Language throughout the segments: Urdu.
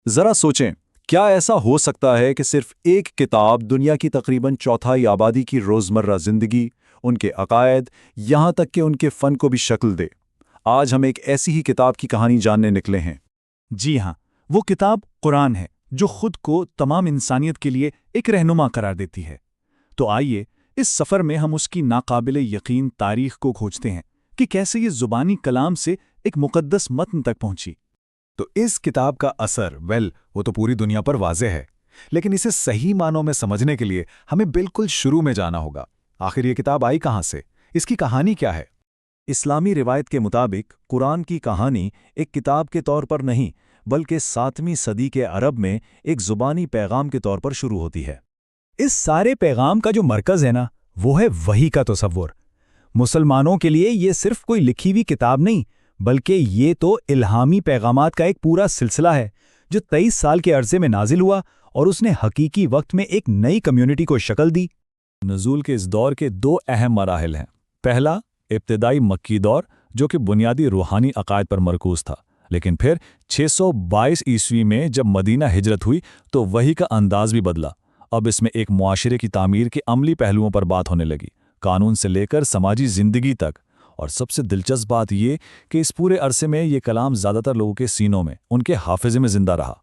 ذرا سوچیں، کیا ایسا ہو سکتا ہے کہ صرف ایک کتاب دنیا کی تقریباً چوتھائی آبادی کی روزمرہ زندگی، ان کے عقائد، یہاں تک کہ ان کے فن کو بھی شکل دے؟ آج ہم ایک ایسی ہی کتاب کی کہانی جاننے نکلے ہیں۔ جی ہاں، وہ کتاب قرآن ہے جو خود کو تمام انسانیت کے لیے ایک رہنما قرار دیتی ہے۔ تو آئیے اس سفر میں ہم اس کی ناقابل یقین تاریخ کو کھوجتے ہیں کہ کیسے یہ زبانی کلام سے ایک مقدس متن تک پہنچی۔ تو اس کتاب کا اثر وہ تو پوری دنیا پر واضح ہے، لیکن اسے صحیح معنوں میں سمجھنے کے لیے ہمیں بالکل شروع میں جانا ہوگا۔ آخر یہ کتاب آئی کہاں سے؟ اس کی کہانی کیا ہے؟ اسلامی روایت کے مطابق قرآن کی کہانی ایک کتاب کے طور پر نہیں بلکہ 7ویں صدی کے عرب میں ایک زبانی پیغام کے طور پر شروع ہوتی ہے۔ اس سارے پیغام کا جو مرکز ہے نا، وہ ہے وحی کا تصور۔ مسلمانوں کے لیے یہ صرف کوئی لکھی ہوئی کتاب نہیں، بلکہ یہ تو الہامی پیغامات کا ایک پورا سلسلہ ہے جو 23 سال کے عرصے میں نازل ہوا اور اس نے حقیقی وقت میں ایک نئی کمیونٹی کو شکل دی۔ نزول کے اس دور کے 2 اہم مراحل ہیں۔ پہلا، ابتدائی مکی دور جو کہ بنیادی روحانی عقائد پر مرکوز تھا، لیکن پھر 622 عیسوی میں جب مدینہ ہجرت ہوئی تو وحی کا انداز بھی بدلا۔ اب اس میں ایک معاشرے کی تعمیر کے عملی پہلوؤں پر بات ہونے لگی، قانون سے لے کر سماجی زندگی تک۔ اور سب سے دلچسپ بات یہ کہ اس پورے عرصے میں یہ کلام زیادہ تر لوگوں کے سینوں میں، ان کے حافظے میں زندہ رہا۔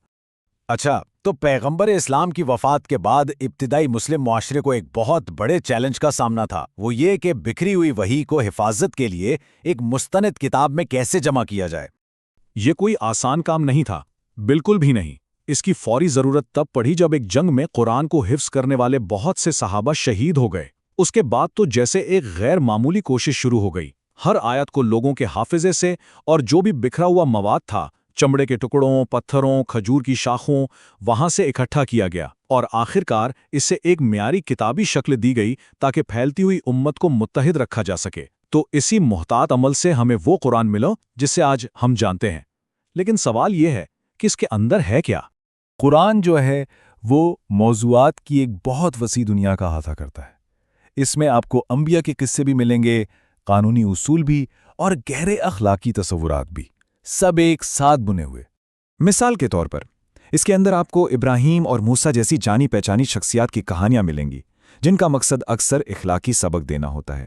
اچھا، تو پیغمبر اسلام کی وفات کے بعد ابتدائی مسلم معاشرے کو ایک بہت بڑے چیلنج کا سامنا تھا، وہ یہ کہ بکھری ہوئی وحی کو حفاظت کے لیے ایک مستند کتاب میں کیسے جمع کیا جائے۔ یہ کوئی آسان کام نہیں تھا، بالکل بھی نہیں۔ اس کی فوری ضرورت تب پڑی جب ایک جنگ میں قرآن کو حفظ کرنے والے بہت سے صحابہ شہید ہو گئے۔ اس کے بعد تو جیسے ایک غیر معمولی کوشش شروع ہو گئی۔ ہر آیت کو لوگوں کے حافظے سے اور جو بھی بکھرا ہوا مواد تھا، چمڑے کے ٹکڑوں، پتھروں، کھجور کی شاخوں، وہاں سے اکٹھا کیا گیا اور آخرکار اسے ایک معیاری کتابی شکل دی گئی تاکہ پھیلتی ہوئی امت کو متحد رکھا جا سکے۔ تو اسی محتاط عمل سے ہمیں وہ قرآن ملا جسے آج ہم جانتے ہیں۔ لیکن سوال یہ ہے کہ اس کے اندر ہے کیا؟ قرآن جو ہے وہ موضوعات کی ایک بہت وسیع دنیا کا احاطہ کرتا ہے۔ اس میں آپ کو انبیاء کے قصے بھی ملیں گے، قانونی اصول بھی، اور گہرے اخلاقی تصورات بھی، سب ایک ساتھ بنے ہوئے۔ مثال کے طور پر اس کے اندر آپ کو ابراہیم اور موسیٰ جیسی جانی پہچانی شخصیات کی کہانیاں ملیں گی جن کا مقصد اکثر اخلاقی سبق دینا ہوتا ہے۔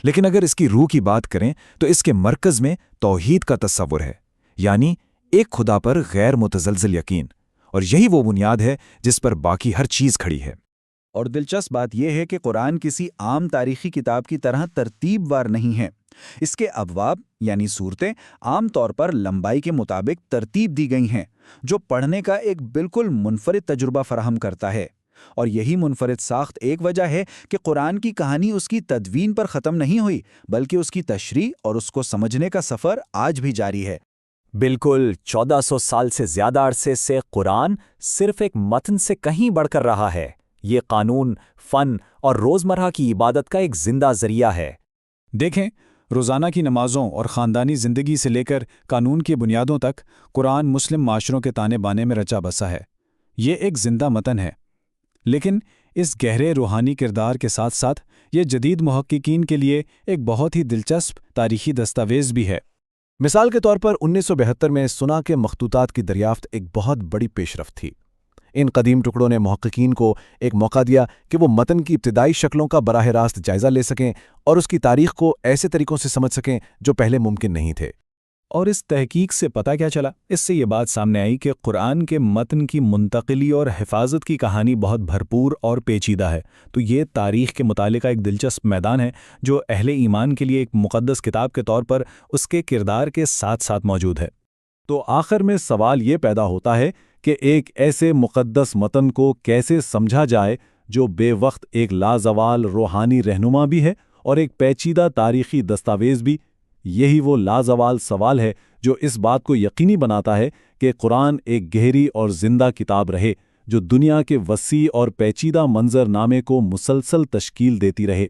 لیکن اگر اس کی روح کی بات کریں تو اس کے مرکز میں توحید کا تصور ہے، یعنی ایک خدا پر غیر متزلزل یقین، اور یہی وہ بنیاد ہے جس پر باقی ہر چیز کھڑی ہے۔ اور دلچسپ بات یہ ہے کہ قرآن کسی عام تاریخی کتاب کی طرح ترتیب وار نہیں ہے۔ اس کے ابواب یعنی صورتیں عام طور پر لمبائی کے مطابق ترتیب دی گئی ہیں، جو پڑھنے کا ایک بالکل منفرد تجربہ فراہم کرتا ہے۔ اور یہی منفرد ساخت ایک وجہ ہے کہ قرآن کی کہانی اس کی تدوین پر ختم نہیں ہوئی، بلکہ اس کی تشریح اور اس کو سمجھنے کا سفر آج بھی جاری ہے۔ بالکل 1400 سال سے زیادہ عرصے سے قرآن صرف ایک متن سے کہیں بڑھ کر رہا ہے۔ یہ قانون، فن اور روزمرہ کی عبادت کا ایک زندہ ذریعہ ہے۔ دیکھیں، روزانہ کی نمازوں اور خاندانی زندگی سے لے کر قانون کی بنیادوں تک قرآن مسلم معاشروں کے تانے بانے میں رچا بسا ہے۔ یہ ایک زندہ متن ہے، لیکن اس گہرے روحانی کردار کے ساتھ ساتھ یہ جدید محققین کے لیے ایک بہت ہی دلچسپ تاریخی دستاویز بھی ہے۔ مثال کے طور پر 1972 میں سنا کے مخطوطات کی دریافت ایک بہت بڑی پیش رفت تھی۔ ان قدیم ٹکڑوں نے محققین کو ایک موقع دیا کہ وہ متن کی ابتدائی شکلوں کا براہ راست جائزہ لے سکیں اور اس کی تاریخ کو ایسے طریقوں سے سمجھ سکیں جو پہلے ممکن نہیں تھے۔ اور اس تحقیق سے پتہ کیا چلا؟ اس سے یہ بات سامنے آئی کہ قرآن کے متن کی منتقلی اور حفاظت کی کہانی بہت بھرپور اور پیچیدہ ہے۔ تو یہ تاریخ کے مطالعے کا ایک دلچسپ میدان ہے جو اہل ایمان کے لیے ایک مقدس کتاب کے طور پر اس کے کردار کے ساتھ ساتھ موجود ہے۔ تو آخر میں سوال یہ پیدا ہوتا ہے کہ ایک ایسے مقدس متن کو کیسے سمجھا جائے جو بے وقت ایک لازوال روحانی رہنما بھی ہے اور ایک پیچیدہ تاریخی دستاویز بھی۔ یہی وہ لازوال سوال ہے جو اس بات کو یقینی بناتا ہے کہ قرآن ایک گہری اور زندہ کتاب رہے جو دنیا کے وسیع اور پیچیدہ منظر نامے کو مسلسل تشکیل دیتی رہے۔